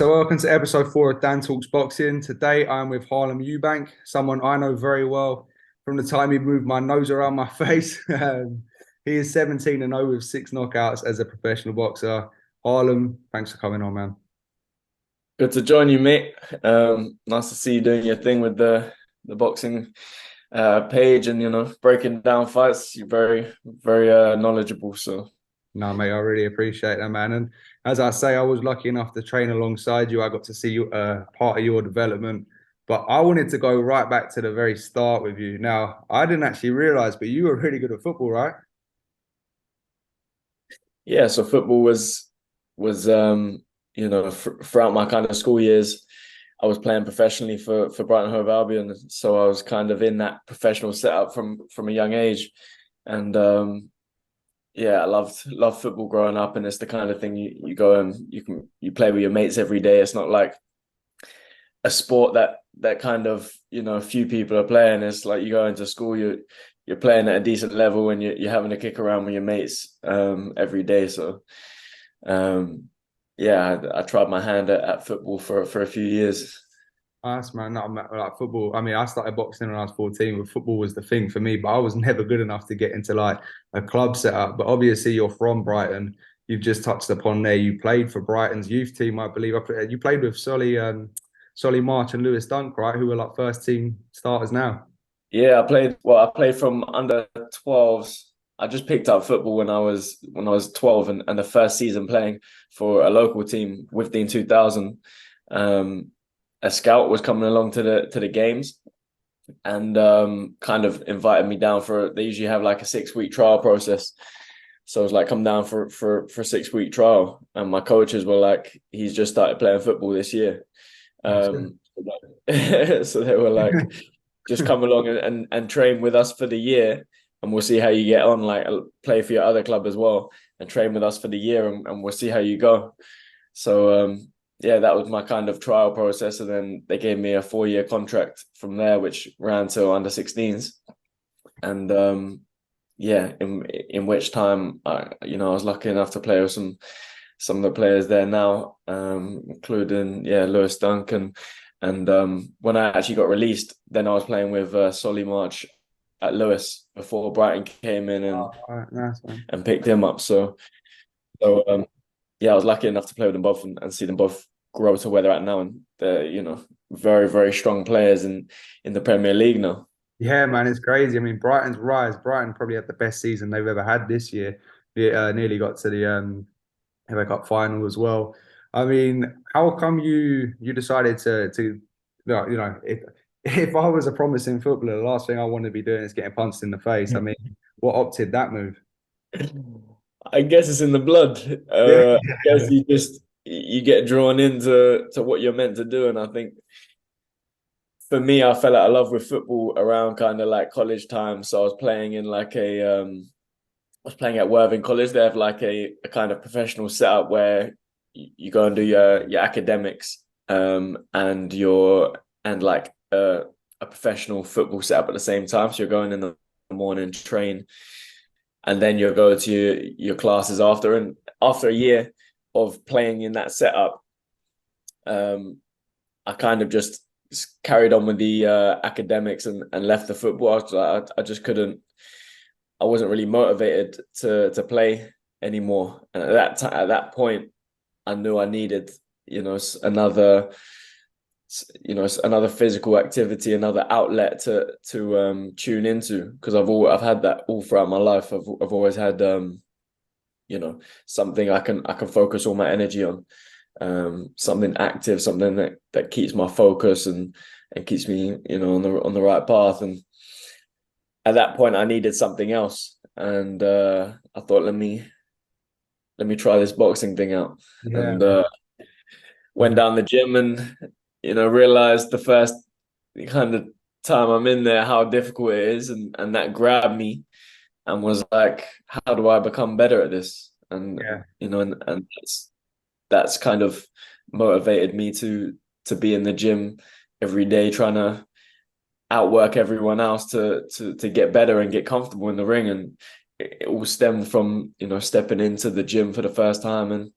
So welcome to episode 4 of Dan Talks Boxing. Today I'm with Harlem Eubank, someone I know very well from the time he moved my nose around my face. He is 17-0 with 6 knockouts as a professional boxer. Harlem, thanks for coming on, man. Good to join you, mate. Nice to see you doing your thing with the boxing page and breaking down fights. You're very knowledgeable. So No, mate, I really appreciate that, man. And as I say, I was lucky enough to train alongside you. I got to see you, part of your development. But I wanted to go right back to the very start with you. Now, I didn't actually realize, but you were really good at football, right? yeah, so football was throughout my kind of school years, I was playing professionally for Brighton Hove Albion. So I was kind of in that professional setup from a young age, and yeah, I loved football growing up, and it's the kind of thing you go and you play with your mates every day. It's not like a sport that kind of a few people are playing. It's like you go into school, you're playing at a decent level, and you're having a kick around with your mates every day. So yeah, I tried my hand at football for a few years. Nice, man. No, like football. I mean, I started boxing when I was 14, but football was the thing for me. But I was never good enough to get into like a club setup. But obviously, you're from Brighton. You've just touched upon there. You played for Brighton's youth team, I believe. You played with Solly March and Lewis Dunk, right? Who were like first team starters now. Yeah, I played from under 12s. I just picked up football when I was 12, and the first season playing for a local team within 2000. Um, a scout was coming along to the games, and kind of invited me down they usually have like a 6 week trial process. So I was like, come down for a 6 week trial. And my coaches were like, he's just started playing football this year. That's good. Um, so they were like, just come along and train with us for the year, and we'll see how you get on. Like, play for your other club as well and train with us for the year, and we'll see how you go. So yeah, that was my kind of trial process. And then they gave me a 4 year contract from there, which ran till under 16s. And yeah, in which time I was lucky enough to play with some of the players there now, including Lewis Dunk, and when I actually got released, then I was playing with Solly March at Lewis before Brighton came in and Oh, all right, nice, man. and picked him up. So yeah, I was lucky enough to play with them both and see them both grow to where they're at now, and they're very strong players in the Premier League now. Yeah, man, it's crazy. I mean, Brighton's rise. Brighton probably had the best season they've ever had this year. It nearly got to the FA Cup final as well. I mean, how come you decided to if I was a promising footballer, the last thing I want to be doing is getting punched in the face. I mean, what opted that move? I guess it's in the blood. Yeah, I guess you get drawn into what you're meant to do, and I think for me, I fell out of love with football around kind of like college time. So I was playing in like I was playing at Worthing College. They have like a kind of professional setup where you go and do your academics, and like a professional football setup at the same time. So you're going in the morning, train, and then you'll go to your classes after. And after a year of playing in that setup, um, I kind of just carried on with the academics and left the football. I just couldn't. I wasn't really motivated to play anymore. And at that point, I knew I needed another another physical activity, another outlet to tune into, because I've had that all throughout my life. I've always had something I can focus all my energy on, something active, something that keeps my focus and keeps me on the right path. And at that point, I needed something else, and I thought, let me try this boxing thing out, yeah, and man. went down the gym and realized the first kind of time I'm in there how difficult it is, and that grabbed me and was like, how do I become better at this? And Yeah. and that's kind of motivated me to be in the gym every day, trying to outwork everyone else to get better and get comfortable in the ring. And it all stemmed from stepping into the gym for the first time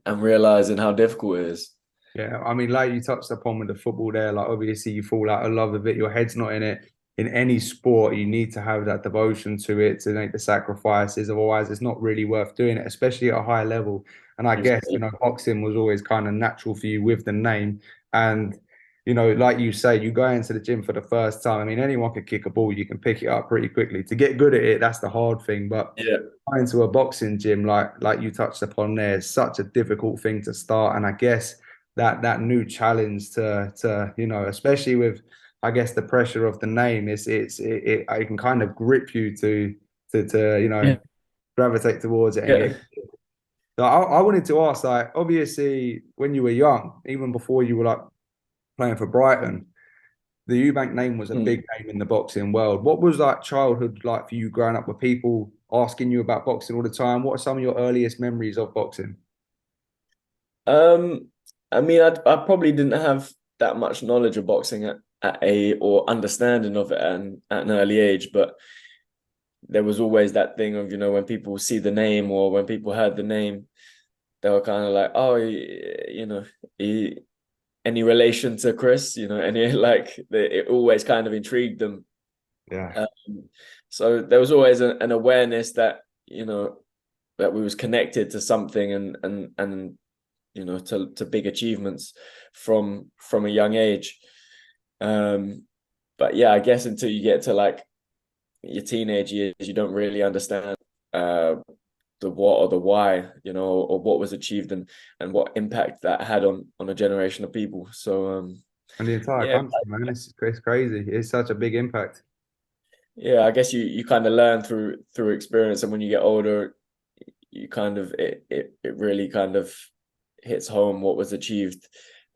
and realizing how difficult it is. Yeah, I mean, like you touched upon with the football there, like obviously you fall out of love with it, your head's not in it. In any sport, you need to have that devotion to it to make the sacrifices. Otherwise, it's not really worth doing it, especially at a high level. And I guess, Exactly. boxing was always kind of natural for you with the name. And, like you say, you go into the gym for the first time. I mean, anyone could kick a ball, you can pick it up pretty quickly. To get good at it, that's the hard thing. But Yeah. going to a boxing gym, like you touched upon there, is such a difficult thing to start. And I guess that new challenge to especially with I guess the pressure of the name it can kind of grip you to Yeah. gravitate towards it and Yeah. get. So I wanted to ask, like, obviously when you were young, even before you were like playing for Brighton, the Eubank name was a Mm. big name in the boxing world. What was like childhood like for you growing up with people asking you about boxing all the time? What are some of your earliest memories of boxing? Um, I mean, I probably didn't have that much knowledge of boxing at a or understanding of it at an early age, but there was always that thing of, when people see the name or when people heard the name, they were kind of like, oh, he, any relation to Chris, any like it always kind of intrigued them. Yeah. Um, so there was always an awareness that, that we was connected to something and to big achievements from a young age. But yeah, I guess until you get to like your teenage years, you don't really understand uh the what or the why, or what was achieved and what impact that had on a generation of people. So And the entire yeah, country, man, it's crazy. It's such a big impact. yeah, I guess you kind of learn through experience, and when you get older, you kind of it really kind of hits home what was achieved,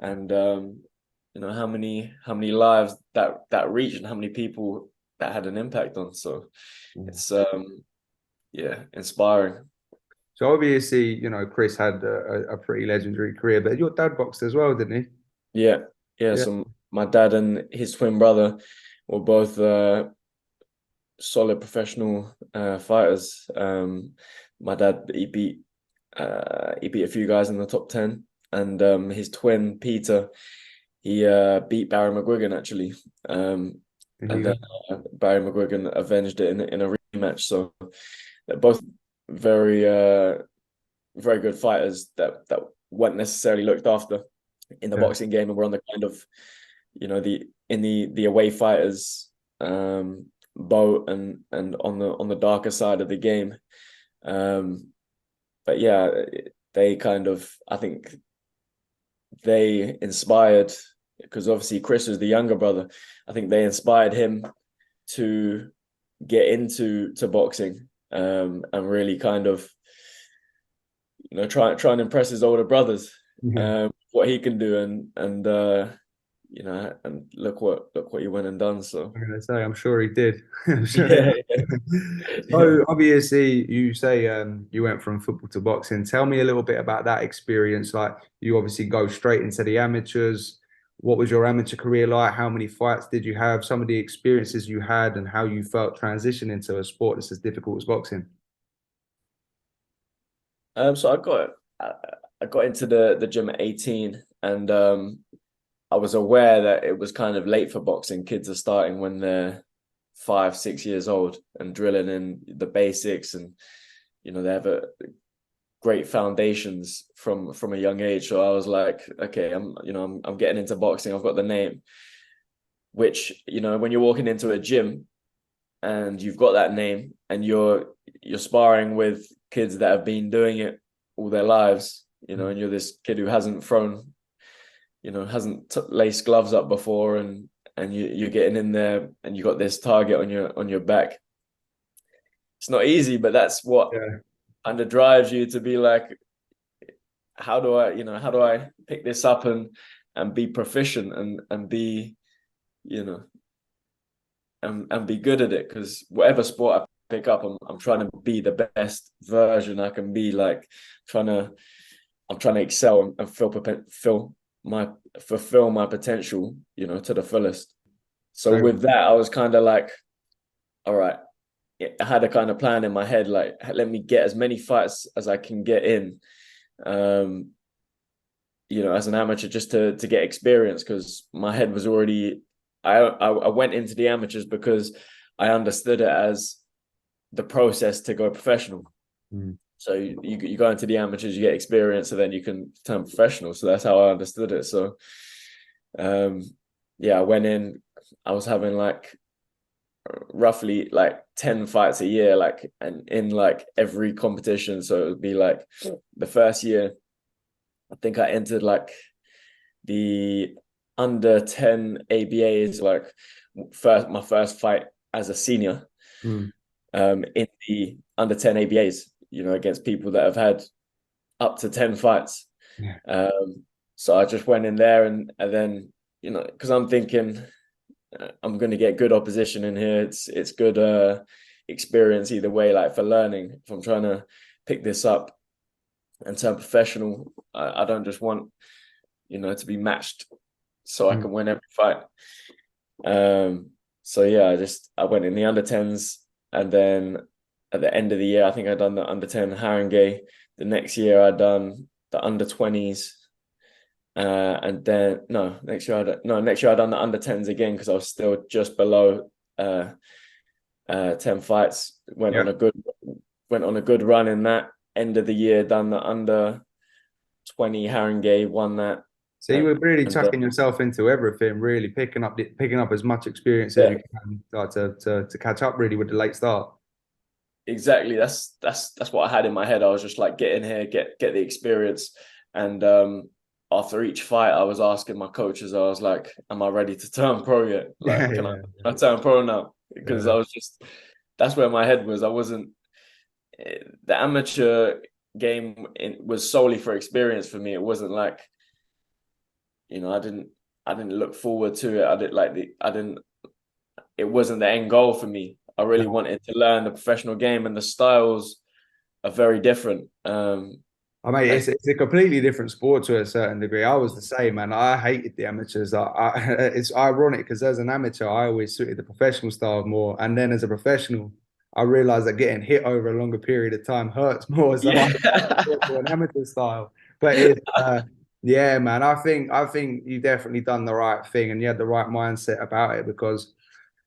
and how many lives that reached and how many people that had an impact on. So Yeah. it's yeah, inspiring. So obviously, Chris had a pretty legendary career, but your dad boxed as well, didn't Yeah, yeah. he? Yeah. So my dad and his twin brother were both solid professional fighters. My dad he beat a few guys in the top 10, and his twin Peter he beat Barry McGuigan actually, There and you then go. Barry McGuigan avenged it in a rematch. So they're both very very good fighters that weren't necessarily looked after in the Yeah. boxing game, and were on the kind of the away fighters boat and on the darker side of the game. Um, but yeah, they kind of, I think they inspired, because obviously Chris was the younger brother. I think they inspired him to get into boxing, and really kind of try and impress his older brothers, Yeah. what he can do, and look what he went and done. So I'm gonna say, I'm sure he did. I'm sure. yeah, yeah. So obviously, you say you went from football to boxing. Tell me a little bit about that experience. Like, you obviously go straight into the amateurs. What was your amateur career like? How many fights did you have? Some of the experiences you had, and how you felt transitioning into a sport that's as difficult as boxing. So I, I got into the gym at 18, and I was aware that it was kind of late for boxing. Kids are starting when they're 5, 6 years old and drilling in the basics, and they have great foundations from a young age. So I was like, okay, I'm getting into boxing. I've got the name, which when you're walking into a gym and you've got that name and you're sparring with kids that have been doing it all their lives, and you're this kid who hasn't laced gloves up before, and you're getting in there and you got this target on your back. It's not easy, but that's what Yeah. kind of drives you to be like, how do I pick this up and be proficient and be, you know, and be good at it? Because whatever sport I pick up, I'm trying to be the best version I can be. Like trying to, I'm trying to excel and fulfill my potential, to the fullest. So So with that, I was kind of like, all right, I had a kind of plan in my head, like let me get as many fights as I can get in, um, as an amateur, just to get experience, because my head was already. I went into the amateurs because I understood it as the process to go professional. Mm. So you go into the amateurs, you get experience, and then you can turn professional. So that's how I understood it. So, um, yeah, I went in. I was having like roughly like 10 fights a year, like, and in like every competition. So it would be like the first year, I think I entered like the under 10 ABAs, like my first fight as a senior, Mm. in the under 10 ABAs, against people that have had up to 10 fights. Yeah. So I just went in there, and then, because I'm thinking, I'm going to get good opposition in here. It's good experience either way, like for learning. If I'm trying to pick this up and turn professional, I don't just want, to be matched so I Mm. can win every fight. So yeah, I went in the under 10s, and then at the end of the year, I think I done the under 10 Haringey. The next year I done the under 20s. And then next year I done the under 10s again, because I was still just below 10 fights. Yeah. Went on a good run in that. End of the year, done the under 20 Haringey, won that. So you were really And then, chucking yourself into everything, really picking up as much experience as yeah, you can, like, to catch up really with the late start. exactly. That's what I had in my head. I was just like, get in here, get the experience. And after each fight, I was asking my coaches, I was like, am I ready to turn pro yet? Yeah, Like, can yeah, I turn pro now? Because yeah. I was just, that's where my head was. I wasn't, the amateur game was solely for experience for me. It wasn't like, I didn't look forward to it. I didn't, it wasn't the end goal for me. I really No. wanted to learn the professional game, and the styles are very different. I mean, Like, it's a completely different sport to a certain degree. I was the same, man. I hated the amateurs. It's ironic because as an amateur, I always suited the professional style more, and then as a professional, I realized that getting hit over a longer period of time hurts more. So I yeah, went to an amateur style. But yeah, man. I think you definitely done the right thing, and you had the right mindset about it, because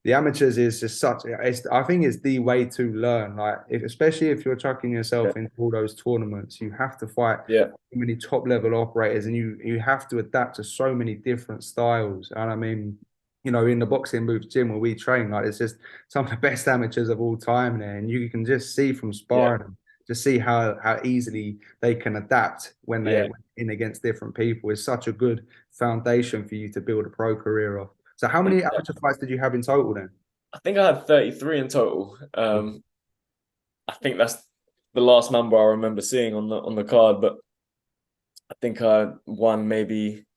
the amateurs is just I think it's the way to learn. Like, especially if you're chucking yeah, yourself into all those tournaments, you have to fight yeah, so many top level operators, and you have to adapt to so many different styles. And I mean, in the boxing booth gym where we train, like, it's just some of the best amateurs of all time there, and you can just see from yeah, sparring, just see how easily they can adapt when they're yeah. in against different people. It's such a good foundation for you to build a pro career off. So how many amateur fights did you have in total then? I think I had 33 in total. I think that's the last number I remember seeing on the card, but I think I won maybe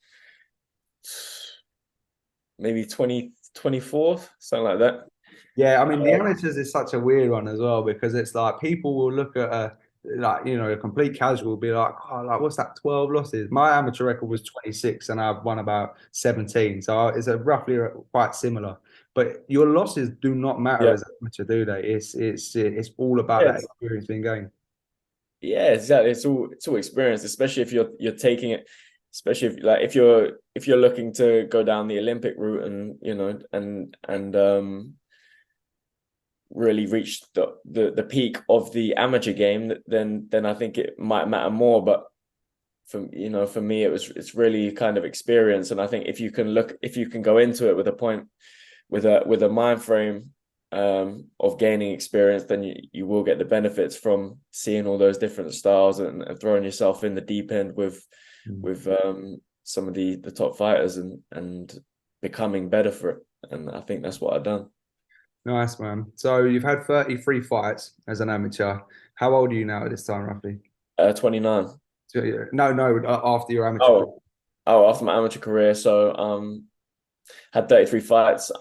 24th, something like that. Yeah, I mean the amateurs is such a weird one as well, because it's like people will look at a complete casual will be like, oh, like, what's that, 12 losses? My amateur record was 26 and I've won about 17. So it's a roughly quite similar. But your losses do not matter Yeah, as an amateur, do they? It's all about that yeah, experience being gained. yeah, exactly. It's all experience, especially if you're taking it, especially if you're looking to go down the Olympic route, and really reach the peak of the amateur game, then I think it might matter more. But for me, it's really kind of experience. And I think if you can go into it with a point, with a mind frame of gaining experience, then you will get the benefits from seeing all those different styles, and throwing yourself in the deep end with Mm. with some of the top fighters, and becoming better for it. And I think that's what I've done. Nice, man. So you've had 33 fights as an amateur. How old are you now at this time, roughly? 29. So, yeah, no, after your amateur career. Oh, after my amateur career, so had 33 fights,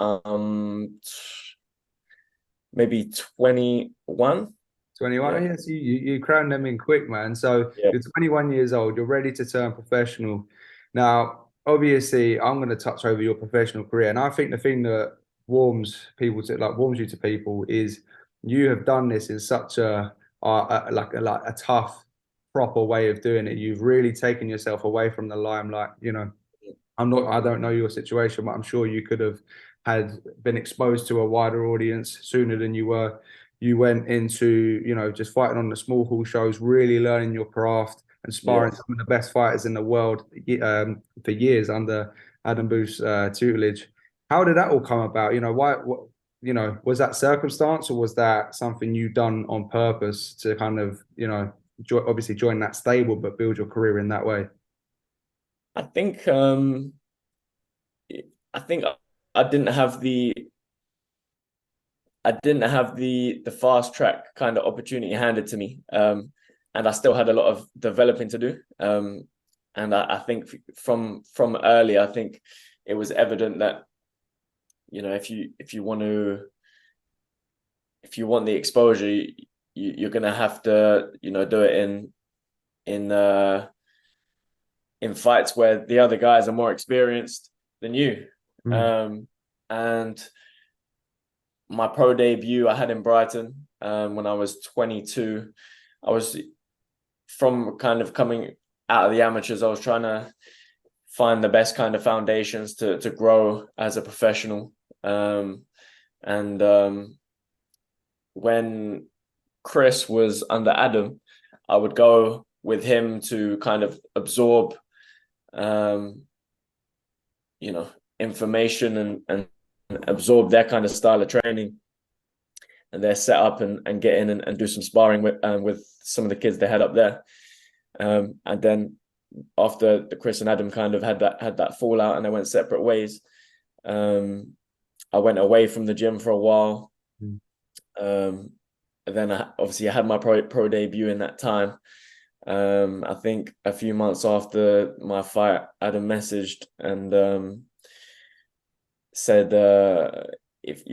maybe 21. 21. Yeah, Yes, you crowned them in quick, man. So yeah, you're 21 years old. You're ready to turn professional. Now, obviously, I'm going to touch over your professional career, and I think the thing that warms you to people is you have done this in such a tough proper way of doing it. You've really taken yourself away from the limelight. I don't know your situation, but I'm sure you could have had been exposed to a wider audience sooner than you were. You went into, just fighting on the small hall shows, really learning your craft and Yeah. sparring some of the best fighters in the world for years under Adam Booth's tutelage. How did that all come about? Was that circumstance or was that something you done on purpose to kind of, obviously join that stable, but build your career in that way? I think I think I didn't have the fast track kind of opportunity handed to me. And I still had a lot of developing to do. And I think from early, I think it was evident that, if you want the exposure, you're gonna have to, do it in fights where the other guys are more experienced than you. Mm. And my pro debut I had in Brighton when I was 22. I was from kind of coming out of the amateurs. I was trying to find the best kind of foundations to grow as a professional. And when Chris was under Adam, I would go with him to kind of absorb, information and absorb their kind of style of training and their setup and get in and do some sparring with some of the kids they had up there. And then after the Chris and Adam kind of had that fallout and they went separate ways, I went away from the gym for a while. And then I had my pro debut in that time. I think a few months after my fight, Adam messaged and said, if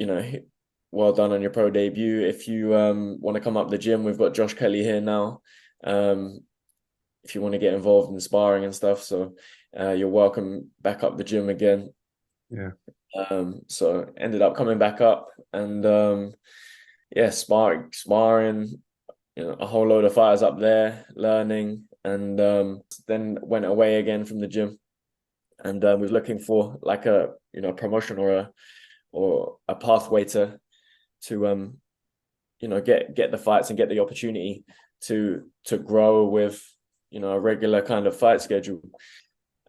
well done on your pro debut. If you want to come up the gym, we've got Josh Kelly here now. If you want to get involved in sparring and stuff, so you're welcome back up the gym again. Yeah. So ended up coming back up and sparring, a whole load of fighters up there, learning, and then went away again from the gym and was looking for like a promotion or a pathway to get the fights and get the opportunity to grow with a regular kind of fight schedule.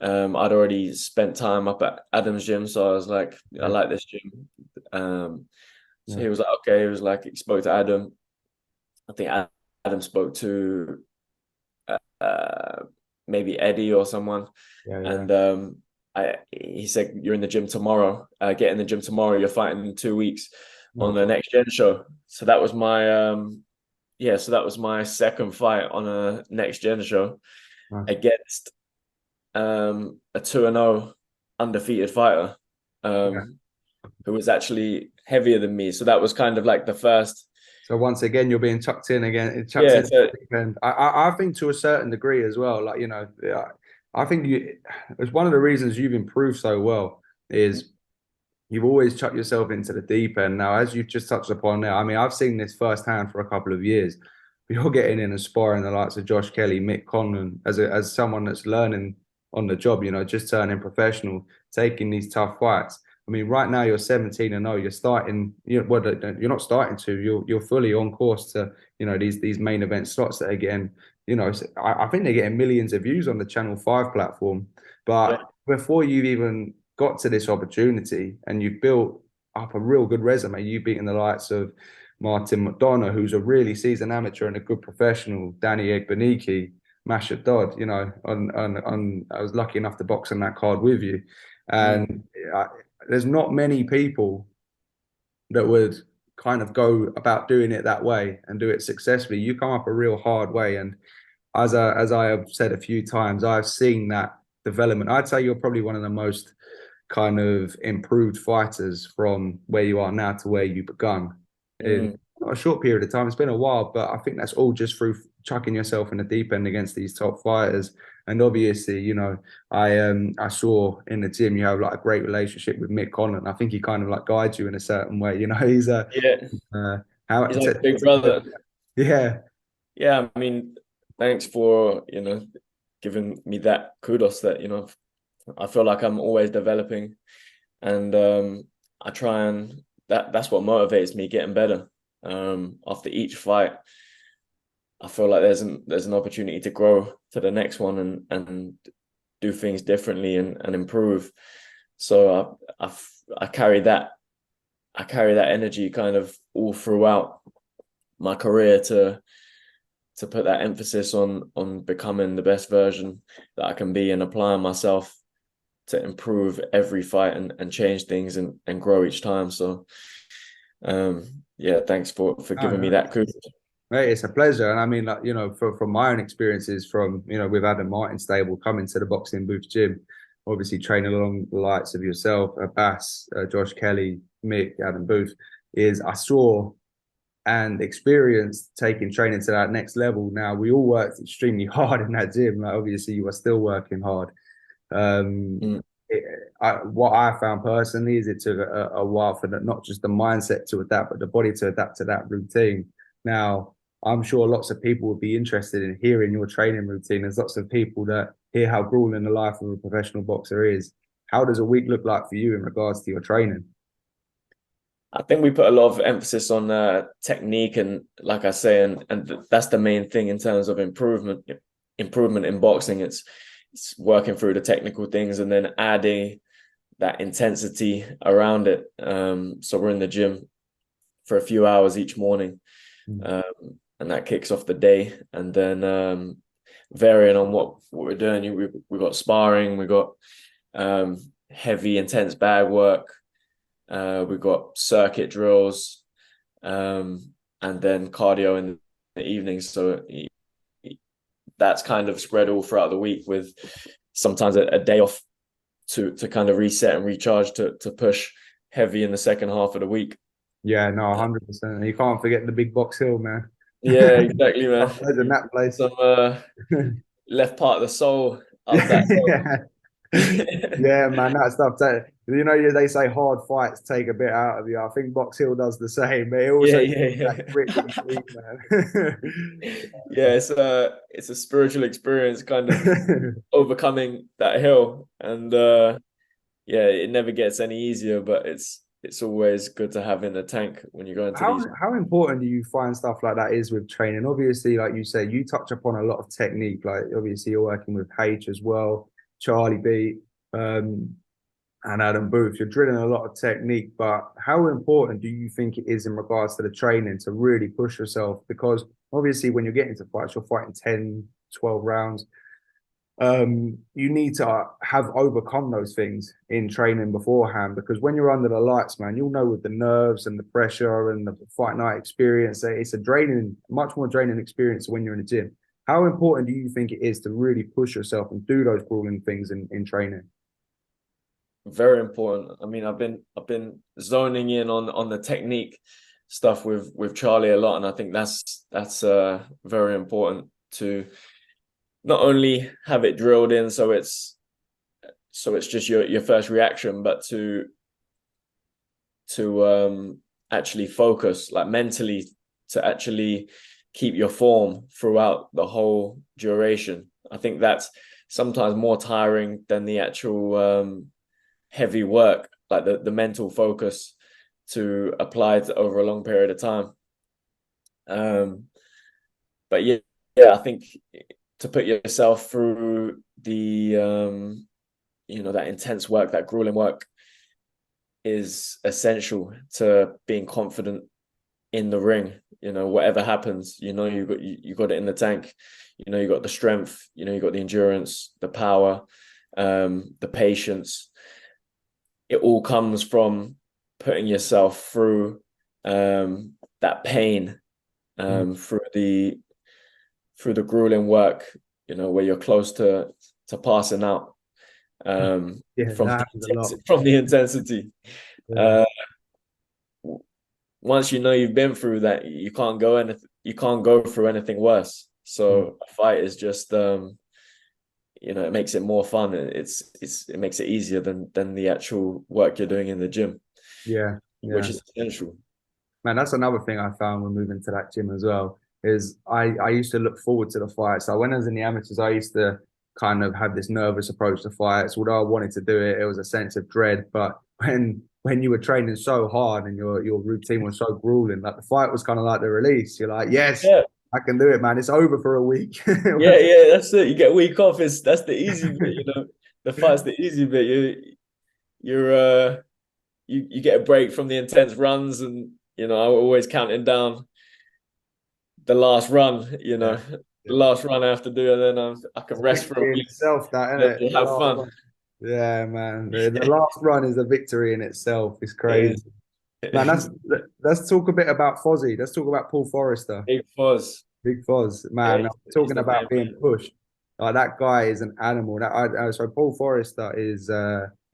I'd already spent time up at Adam's gym, so I was like, I like this gym. So he was like, okay. He was like, he spoke to Adam. I think Adam spoke to maybe Eddie or someone, and he said, "You're in the gym tomorrow. Get in the gym tomorrow. You're fighting in 2 weeks on the Next Gen show." So that was my second fight on a Next Gen show against a 2-0 undefeated fighter who was actually heavier than me. So that was kind of like the first. So once again, you're being chucked in again. And I think to a certain degree as well. Like I think it's one of the reasons you've improved so well is you've always chucked yourself into the deep end. Now, as you've just touched upon there, I mean, I've seen this firsthand for a couple of years. You're getting in and sparring the likes of Josh Kelly, Mick Conlon, as someone that's learning on the job, just turning professional, taking these tough fights. I mean, right now you're 17-0. You're starting. You're not starting to. You're fully on course to these main event slots that are getting. I think they're getting millions of views on the Channel 5 platform. But before you've even got to this opportunity and you've built up a real good resume, you've beaten the likes of Martin McDonough, who's a really seasoned amateur and a good professional, Danny Egbeniki, Masha Dodd. I was lucky enough to box on that card with you, and there's not many people that would kind of go about doing it that way and do it successfully. You come up a real hard way, and as I have said a few times, I've seen that development. I'd say you're probably one of the most kind of improved fighters from where you are now to where you begun in a short period of time. It's been a while, but I think that's all just through chucking yourself in the deep end against these top fighters. And obviously, I saw in the gym you have like a great relationship with Mick Conlon. I think he kind of like guides you in a certain way. He's he's like a big brother. Yeah. Yeah, I mean, thanks for, giving me that kudos that, I feel like I'm always developing, and I try and that's what motivates me getting better. After each fight, I feel like there's an opportunity to grow to the next one and do things differently and improve. So I carry that energy kind of all throughout my career to put that emphasis on becoming the best version that I can be and applying myself to improve every fight and change things and grow each time. So yeah, thanks for No, giving me no. that kudos. Mate, it's a pleasure. And I mean, like, from my own experiences from, with Adam Martin stable coming to the boxing booth gym, obviously training along the likes of yourself, Abbas, Josh Kelly, Mick, Adam Booth, is I saw and experienced taking training to that next level. Now, we all worked extremely hard in that gym. Like, obviously, you are still working hard. Um, Mm. what I found personally is it took a while for not just the mindset to adapt, but the body to adapt to that routine. Now, I'm sure lots of people would be interested in hearing your training routine. There's lots of people that hear how grueling the life of a professional boxer is. How does a week look like for you in regards to your training? I think we put a lot of emphasis on technique, and like I say, and that's the main thing in terms of improvement in boxing. It's working through the technical things and then adding that intensity around it. So we're in the gym for a few hours each morning, Mm. and that kicks off the day. And then varying on what we're doing, we got sparring, we got heavy, intense bag work. We've got circuit drills, and then cardio in the evenings. So that's kind of spread all throughout the week, with sometimes a day off to kind of reset and recharge to push heavy in the second half of the week. Yeah, no, 100%. You can't forget the big box hill, man. Yeah, exactly, man. I've played in that place. Some left part of the soul of that. Yeah, man, that stuff. They say hard fights take a bit out of you. I think Box Hill does the same, but it Yeah, also yeah, that grit that you need, yeah. It's a spiritual experience, kind of man. overcoming that hill, and yeah, it never gets any easier, but it's always good to have in the tank when you go into how these. how important do you find stuff like that is with training? Obviously, like you said, you touch upon a lot of technique. Like obviously, you're working with H as well, Charlie B, um, and Adam Booth. You're drilling a lot of technique, but how important do you think it is in regards to the training to really push yourself? Because obviously, when you're getting to fights, you're fighting 10, 12 rounds. You need to have overcome those things in training beforehand, because when you're under the lights, man, you'll know with the nerves and the pressure and the fight night experience, it's a draining, much more draining experience when you're in the gym. How important do you think it is to really push yourself and do those grueling things in training? Very important. I mean, I've been zoning in on the technique stuff with Charlie a lot, and I think that's very important to not only have it drilled in so it's just your first reaction, but to actually focus, like mentally, to actually keep your form throughout the whole duration. I think that's sometimes more tiring than the actual heavy work, like the mental focus to apply it over a long period of time. But yeah, I think to put yourself through the that intense work, that grueling work, is essential to being confident in the ring. Whatever happens, you got it in the tank. You got the strength. You got the endurance, the power, the patience. It all comes from putting yourself through that pain, through the grueling work, where you're close to passing out, Yeah, from that happens a lot. from the intensity. Yeah. Uh, Once you've been through that, you can't go through anything worse. So a fight is just it makes it more fun. It makes it easier than the actual work you're doing in the gym, Yeah, which yeah. is essential. Man, that's another thing I found when moving to that gym as well. is I used to look forward to the fights. So when I was in the amateurs, I used to kind of have this nervous approach to fights. Although I wanted to do it, it was a sense of dread. But when you were training so hard and your routine was so grueling, like the fight was kind of like the release. You're like, yes, Yeah, I can do it, man. It's over for a week. It yeah, was- yeah. That's it. You get a week off. That's the easy bit. The fight's the easy bit. You're you get a break from the intense runs, and I'm always counting down the last run. Yeah, The yeah. last run I have to do, and then I can It's a rest for a victory in week itself, that, isn't and it? then The have last fun. one. Yeah, man. The last run is a victory in itself. It's It crazy. is. Man, let's talk a bit about Fozzy. Let's talk about Paul Forrester. Big fuzz. Big Foz, Yeah, man. he's Talking the main about being man. pushed. Like that guy is an animal. So Paul Forrester is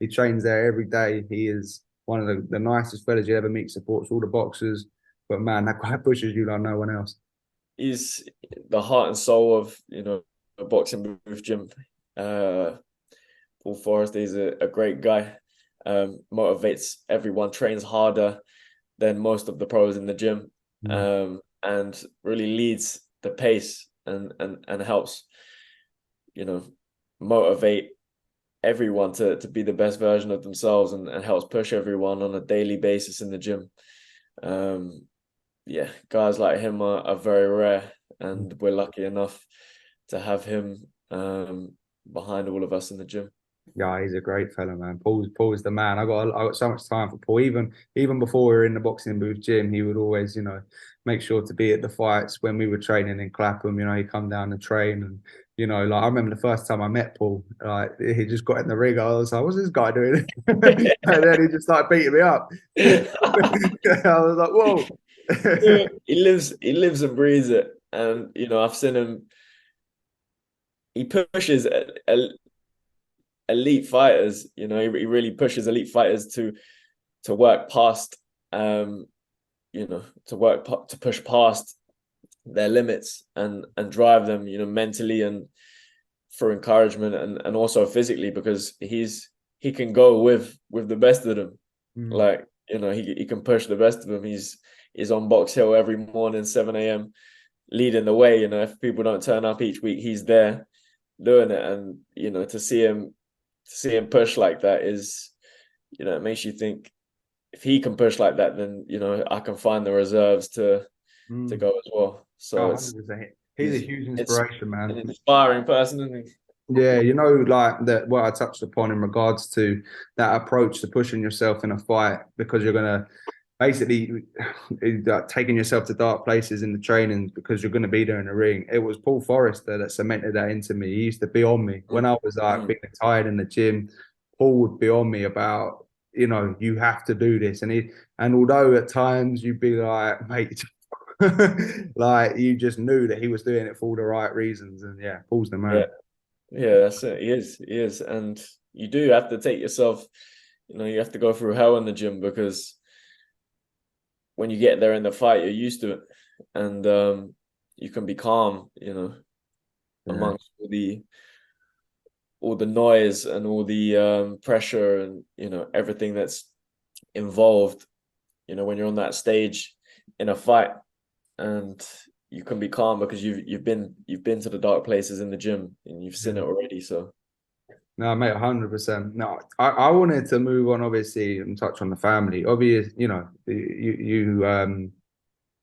he trains there every day. He is one of the nicest fellas you ever meet, supports all the boxers. But man, that guy pushes you like no one else. He's the heart and soul of a boxing booth gym. Uh, Paul Forrester is a great guy. Motivates everyone, trains harder than most of the pros in the gym, Mm. and really leads the pace and helps, you know, motivate everyone to be the best version of themselves and helps push everyone on a daily basis in the gym. Um, yeah, guys like him are very rare, and we're lucky enough to have him behind all of us in the gym. Yeah, he's a great fella, man. Paul's the man. I got so much time for Paul. Even before we were in the boxing booth gym, he would always, make sure to be at the fights when we were training in Clapham. He'd come down and train, and like I remember the first time I met Paul, like he just got in the ring. I was like, "What's this guy doing?" And then he just started beating me up. I was like, "Whoa!" He lives and breathes it, and I've seen him. He pushes elite fighters. He really pushes elite fighters to work past, um, to push past their limits and drive them, mentally and for encouragement and also physically, because he can go with the best of them. Mm. Like, he can push the best of them. He's on Box Hill every morning, 7 a.m., leading the way. If people don't turn up each week, he's there doing it. And to see him push like that is, it makes you think, if he can push like that, then I can find the reserves to Mm. go as well. So Oh, it's 100%. He's a he's huge it's inspiration, man. an inspiring person, isn't he? Yeah, like that what I touched upon in regards to that approach to pushing yourself in a fight because you're gonna basically taking yourself to dark places in the training because you're gonna be there in the ring. It was Paul Forrester that cemented that into me. He used to be on me when I was like Mm. being tired in the gym. Paul would be on me about, you have to do this. And although at times you'd be like, mate, like you just knew that he was doing it for all the right reasons. And yeah, Paul's the Yeah, man. yeah, that's it. He is, and you do have to take yourself. You have to go through hell in the gym, because when you get there in the fight, you're used to it, and you can be calm. Yeah. Amongst all the noise and all the pressure and everything that's involved. When you're on that stage in a fight, and you can be calm because you've been to the dark places in the gym and you've seen Yeah. it already. So No, mate, 100%. No, I wanted to move on, obviously, and touch on the family. Obvious, you're a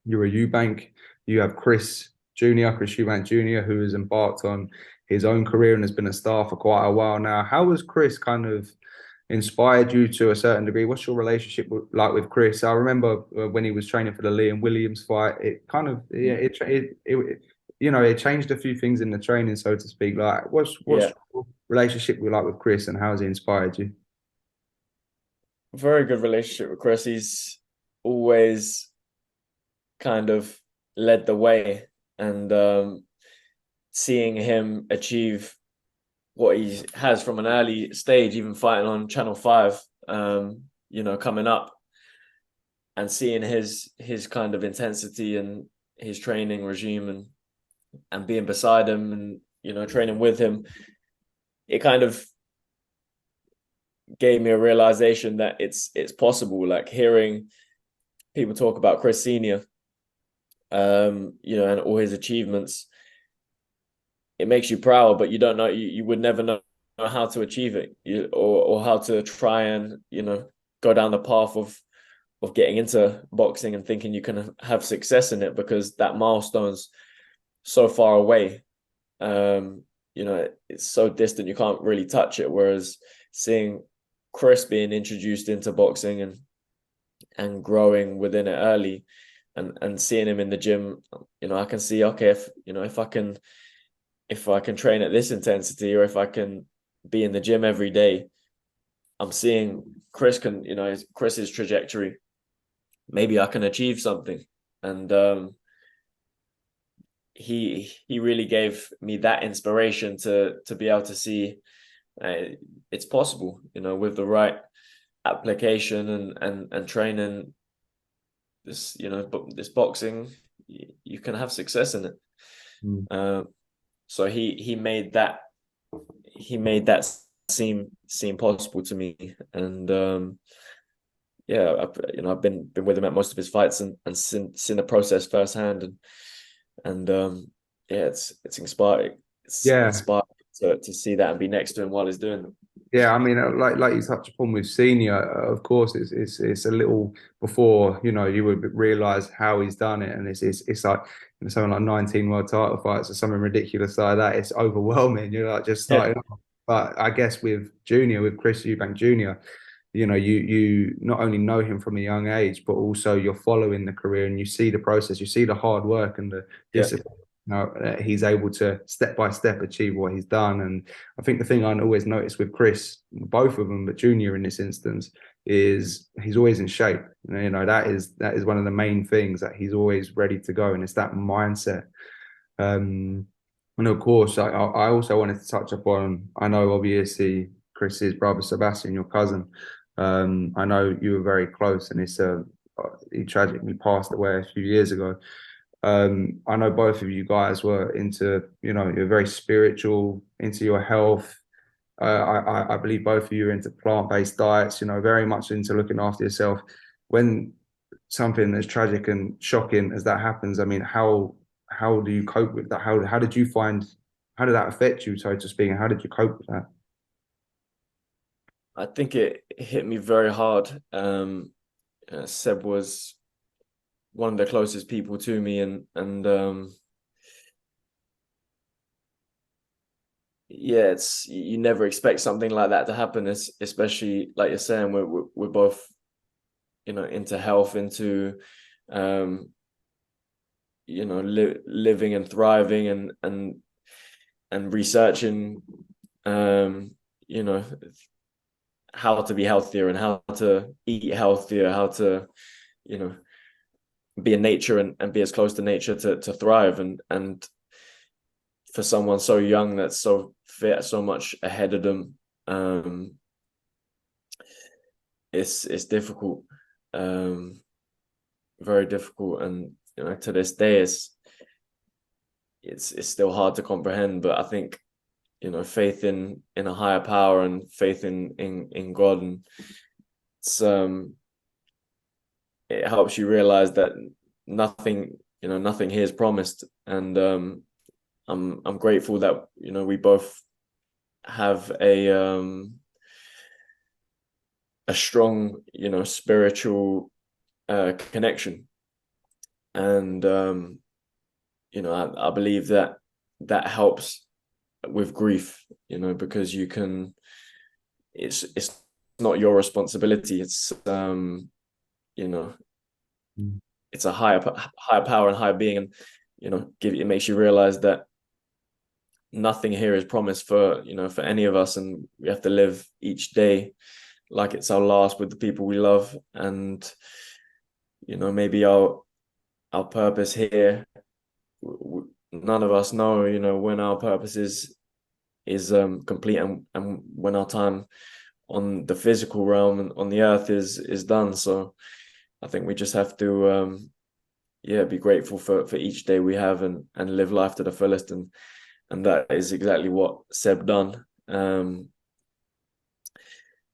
Eubank. You have Chris Eubank Jr., who has embarked on his own career and has been a star for quite a while now. How has Chris kind of inspired you to a certain degree? What's your relationship like with Chris? I remember when he was training for the Liam Williams fight, it kind of yeah, it changed a few things in the training, so to speak. Like, what's yeah, your relationship like with Chris, and how has he inspired you? very good relationship with Chris. He's always kind of led the way, and seeing him achieve what he has from an early stage, even fighting on Channel 5, coming up, and seeing his kind of intensity and his training regime, and being beside him, and training with him, it kind of gave me a realization that it's possible. Like, hearing people talk about Chris Senior, and all his achievements, it makes you proud, but you don't know, you would never know how to achieve it, or how to try and, go down the path of getting into boxing and thinking you can have success in it, because that milestone's so far away. It's so distant you can't really touch it. Whereas seeing Chris being introduced into boxing and growing within it early, and seeing him in the gym, I can see, okay, if I can train at this intensity, or if I can be in the gym every day, I'm seeing Chris's trajectory. Maybe I can achieve something. And he really gave me that inspiration to be able to see it's possible, with the right application and training. This boxing, you can have success in it. So he made that seem possible to me. And I've been with him at most of his fights, and seen the process firsthand, and it's inspiring. It's Yeah. inspiring to see that and be next to him while he's doing them. Yeah, I mean, like you touched upon with Senior, of course, it's a little before you would realize how he's done it, and it's like something like 19 world title fights or something ridiculous like that. It's overwhelming. You're like just Yeah, starting off. But I guess with Chris Eubank Jr., you not only know him from a young age, but also you're following the career and you see the process, you see the hard work and the yeah, discipline. He's able to step by step achieve what he's done. And I think the thing I always notice with Chris, both of them, but Junior in this instance, is he's always in shape. That is one of the main things, that he's always ready to go, and it's that mindset. And of course, I also wanted to touch upon. I know obviously Chris's brother Sebastian, your cousin. I know you were very close, and he tragically passed away a few years ago. I know both of you guys were into, you're very spiritual, into your health. I believe both of you are into plant-based diets, very much into looking after yourself. When something as tragic and shocking as that happens, I mean, how do you cope with that? How did that affect you, so to speak, and how did you cope with that? I think it hit me very hard. Seb was one of the closest people to me, and yeah, it's, you never expect something like that to happen, especially like you're saying, we're both, into health, into living and thriving, and researching, you know how to be healthier and how to eat healthier, how to, you know be in nature, and be as close to nature to thrive. And for someone so young that's so fit, so much ahead of them, it's difficult, very difficult. And to this day, it's still hard to comprehend. But I think, faith in a higher power, and faith in God, and it's it helps you realize that nothing here is promised. And I'm grateful that we both have a strong spiritual connection. And I believe that helps with grief, because it's not your responsibility. It's it's a higher power and higher being. And it makes you realize that nothing here is promised for any of us, and we have to live each day like it's our last, with the people we love. And maybe our purpose here, none of us know when our purpose is complete, and when our time on the physical realm and on the earth is done. So I think we just have to be grateful for each day we have, and live life to the fullest. And that is exactly what Seb done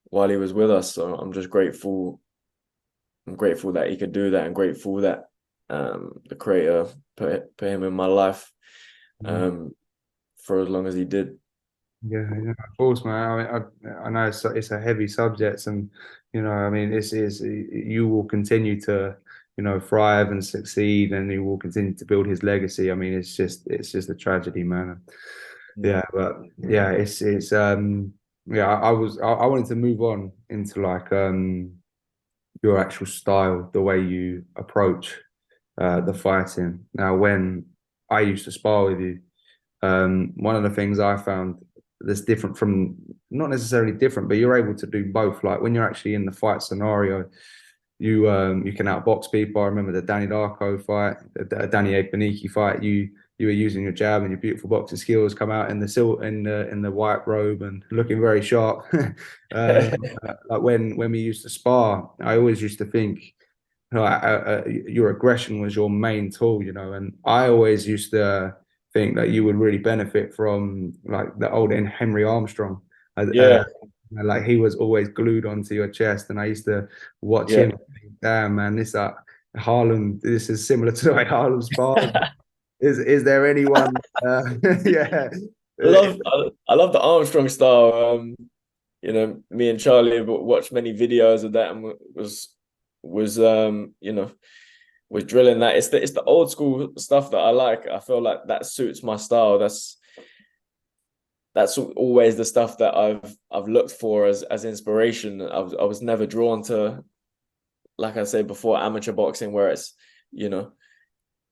while he was with us. So I'm just grateful. I'm grateful that he could do that, and grateful that the creator put him in my life Yeah. um, for as long as he did. Yeah, yeah, of course, man. I know it's a heavy subject, and I mean, this is you will continue to, thrive and succeed, and you will continue to build his legacy. I mean, it's just a tragedy, man. Mm. Yeah, but yeah, it's yeah. I wanted to move on into like your actual style, the way you approach the fighting. Now, when I used to spar with you. One of the things I found that's different from not necessarily different, but you're able to do both. Like when you're actually in the fight scenario, you can outbox people. I remember the Danny Darko fight, the Danny Egbeniki fight. You were using your jab and your beautiful boxing skills, come out in the silk in the white robe and looking very sharp. um, like when we used to spar, I always used to think your aggression was your main tool, and I always used to think that you would really benefit from like the old Henry Armstrong. Yeah, Like he was always glued onto your chest, and I used to watch yeah. him. Damn, man, this Harlem. This is similar to the way Harlem spars. Is there anyone? Yeah, I love the Armstrong style. Me and Charlie have watched many videos of that and was was drilling that. It's the old school stuff that I like. I feel like that suits my style. That's always the stuff that I've looked for as inspiration. I was never drawn to, like I said before, amateur boxing where you know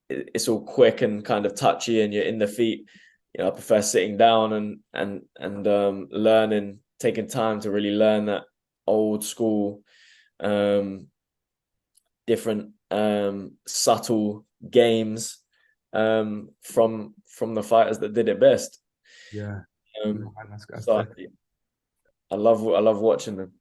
it's all quick and kind of touchy and you're in the feet. I prefer sitting down and learning, taking time to really learn that old school, um, different subtle games from the fighters that did it best. yeah. No, Um, man, so I love watching them.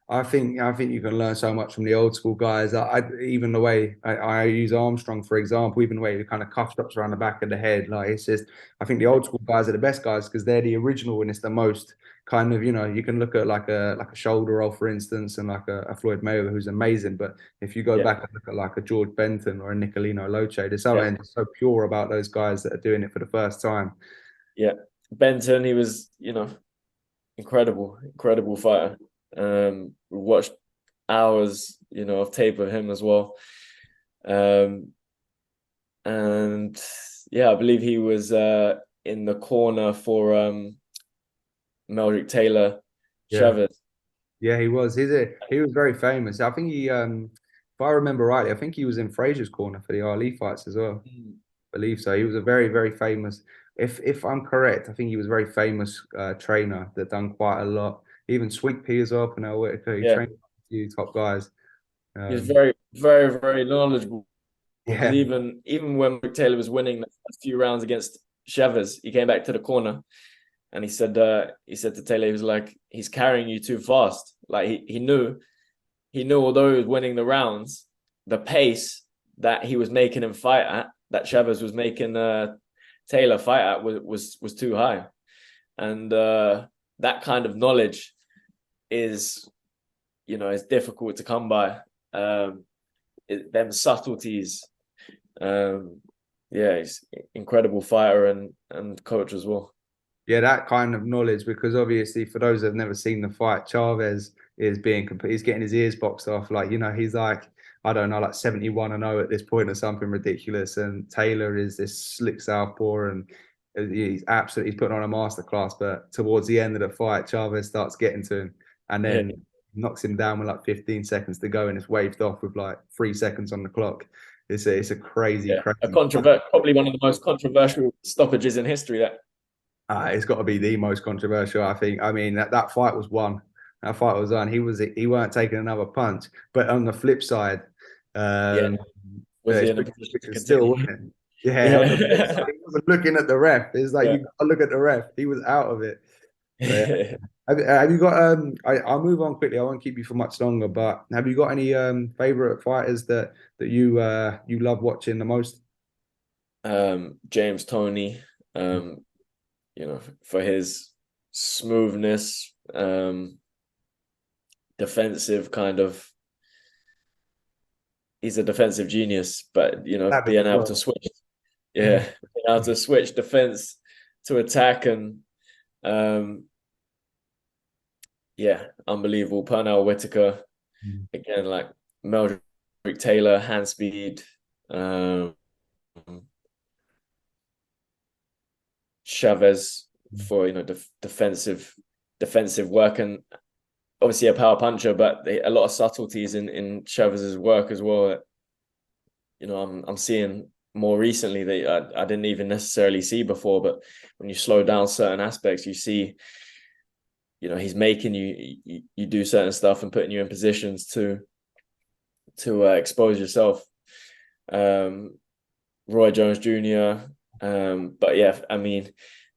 I think you can learn so much from the old school guys. Even the way I use Armstrong, for example, even the way he kind of cuff straps around the back of the head, like it's just I think the old school guys are the best guys because they're the original and it's the most kind of you can look at like a shoulder roll, for instance, and like a Floyd Mayweather who's amazing. But if you go Yeah, back and look at like a George Benton or a Nicolino Loche, there's yeah, something so pure about those guys that are doing it for the first time. yeah. Benton, he was, incredible fighter. We watched hours, of tape of him as well. Um, and yeah, I believe he was in the corner for Meldrick Taylor Yeah. Chavez. Yeah, he was. He was very famous. I think if I remember rightly, I think he was in Frazier's corner for the Ali fights as well. I believe so. He was a very, very famous. If I'm correct, I think he was a very famous trainer that done quite a lot. Even Sweet Pea as well, Pernell Whitaker. He Yeah, trained a few top guys. he was Um, very, very, very knowledgeable. Because yeah, even when Taylor was winning the first few rounds against Chavez, he came back to the corner and he said to Taylor, he was like, he's carrying you too fast. Like he knew although he was winning the rounds, the pace that he was making him fight at, that Chavez was making Taylor fight at was too high. And that kind of knowledge is, is difficult to come by. Them subtleties. Um, yeah, he's an incredible fighter and coach as well. yeah, that kind of knowledge because obviously for those that have never seen the fight, Chavez is he's getting his ears boxed off. Like, he's like, I don't know, like 71-0 at this point or something ridiculous. And Taylor is this slick southpaw and he's putting on a masterclass. But towards the end of the fight, Chavez starts getting to him and Yeah, then knocks him down with like 15 seconds to go and it's waved off with like 3 seconds on the clock. It's a crazy, yeah. crazy fight. Probably one of the most controversial stoppages in history. That It's got to be the most controversial, I think. I mean, that fight was won. That fight was on. He weren't taking another punch. But on the flip side, yeah, um, was he in a position Richard to still continue? winning. Yeah, on the flip side, Yeah, he wasn't looking at the ref. It's like yeah. you got to look at the ref. He was out of it. So, yeah. Have you got I'll move on quickly. I won't keep you for much longer, but have you got any favorite fighters that you love watching the most? James Toney, for his smoothness, defensive kind of he's a defensive genius, but Savage being as able to well. switch, yeah, being able to switch defense to attack, and um, yeah, unbelievable. Pernell Whitaker again, like Meldrick Taylor, hand speed, um, Chavez for defensive work, and obviously a power puncher, but a lot of subtleties in Chavez's work as well. That, I'm seeing more recently that I didn't even necessarily see before. But when you slow down certain aspects, you see, he's making you do certain stuff and putting you in positions to expose yourself. Roy Jones Jr. But yeah, I mean,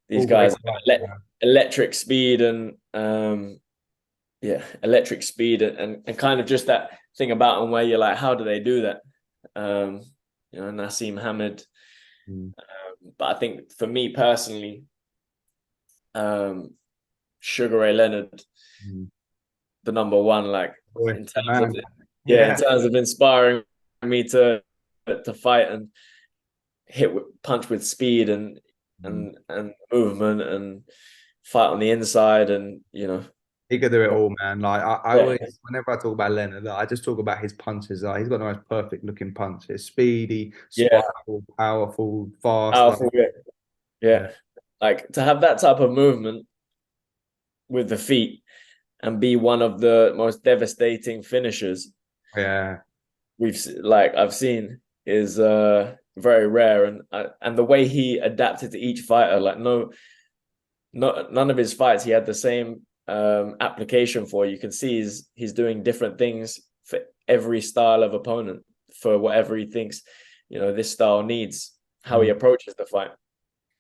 these All great guys fighters, man. electric speed and electric speed and kind of just that thing about them where you're like, how do they do that? Nassim Hamid. But I think for me personally, Sugar Ray Leonard, the number one, like Boy, in the terms of man. in Yeah. terms of inspiring me to fight and punch with speed and movement and fight on the inside, and He could do it all, man. Like I yeah, always, whenever I talk about Leonard, like, I just talk about his punches. Like, he's got the most perfect looking punch. It's speedy, yeah, spiteful, powerful, fast. Like, powerful, yeah, yeah, yeah. Like to have that type of movement with the feet and be one of the most devastating finishers yeah, I've seen is very rare, and the way he adapted to each fighter, like none of his fights he had the same application for. You can see he's doing different things for every style of opponent, for whatever he thinks this style needs, how he mm. approaches the fight.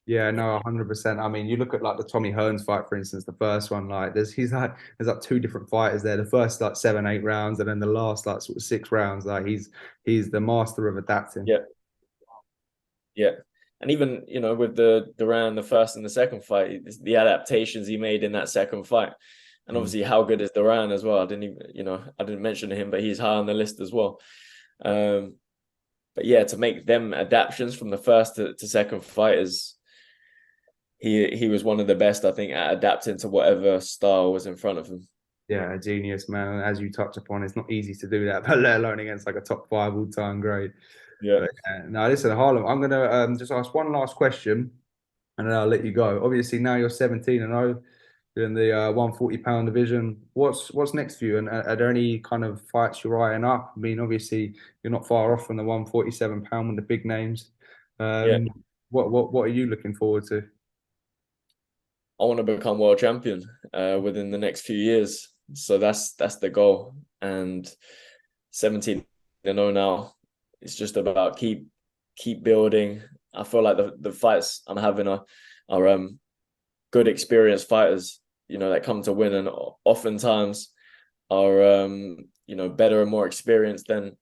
Yeah. No, 100%. I mean, you look at like the Tommy Hearns fight, for instance, the first one. Like, there's like two different fighters there. The first like 7, 8 rounds, and then the last like sort of 6 rounds. Like he's the master of adapting. Yeah, yeah. And even with the Duran, the first and the second fight, the adaptations he made in that second fight, and Mm. obviously how good is Duran as well. I didn't mention him, but he's high on the list as well. But yeah, to make them adaptations from the first to second fight is he was one of the best, I think, at adapting to whatever style was in front of him. Yeah, a genius, man. And as you touch upon, it's not easy to do that, but let alone against like a top five all-time great. Yeah, But no, listen, Harlem, I'm gonna just ask one last question, and then I'll let you go. Obviously, now you're 17 and 0 in the 140-pound division. What's next for you? And are there any kind of fights you're eyeing up? I mean, obviously, you're not far off from the 147-pound with the big names. yeah. What are you looking forward to? I want to become world champion within the next few years. So that's the goal. And 17 and 0 now. It's just about keep building. I feel like the fights I'm having are good experienced fighters, that come to win, and oftentimes are better and more experienced than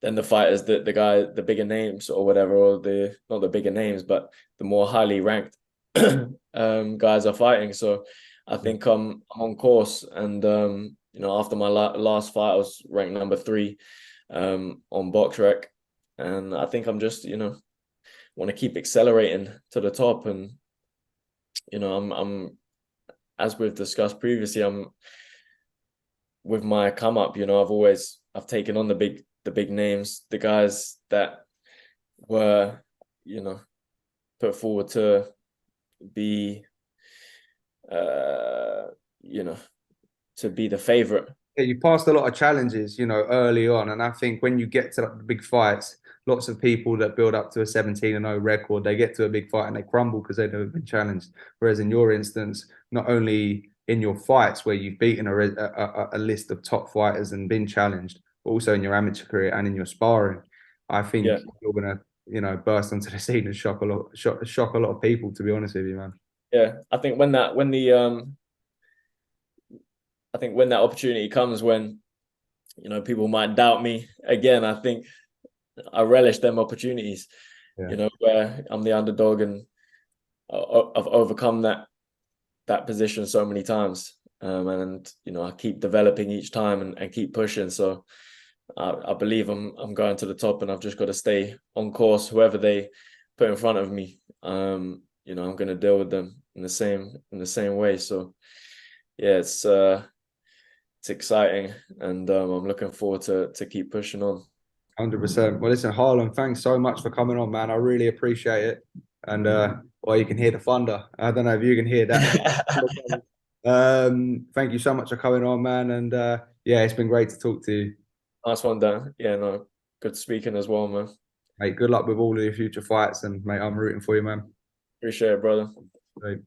the fighters that the bigger names or whatever, or the not the bigger names, but the more highly ranked guys are fighting. So I think I'm on course, and after my last fight, I was ranked number 3 on BoxRec, and I think I'm just want to keep accelerating to the top, and I'm as we've discussed previously, I'm with my come up. I've taken on the big names, the guys that were put forward to be uh you know to be the favorite. Yeah, you passed a lot of challenges, early on, and I think when you get to like, the big fights, lots of people that build up to a 17 and 0 record, they get to a big fight and they crumble because they've never been challenged. Whereas in your instance, not only in your fights where you've beaten a list of top fighters and been challenged, but also in your amateur career and in your sparring, I think Yeah, you're gonna, burst onto the scene and shock a lot of people. To be honest with you, man. yeah. I think when that opportunity comes, when people might doubt me again, I think I relish them opportunities. Yeah. Where I'm the underdog, and I've overcome that position so many times, and I keep developing each time and keep pushing. So I believe I'm going to the top, and I've just got to stay on course. Whoever they put in front of me, I'm going to deal with them in the same way. So yeah, it's exciting, and I'm looking forward to keep pushing on. 100%. Well, listen, Harlem, thanks so much for coming on, man. I really appreciate it. And well, you can hear the thunder. I don't know if you can hear that. Thank you so much for coming on, man. And yeah, it's been great to talk to you. Nice one, Dan. Yeah, no, good speaking as well, man. Mate, good luck with all of your future fights, and mate, I'm rooting for you, man. Appreciate it, brother. Right.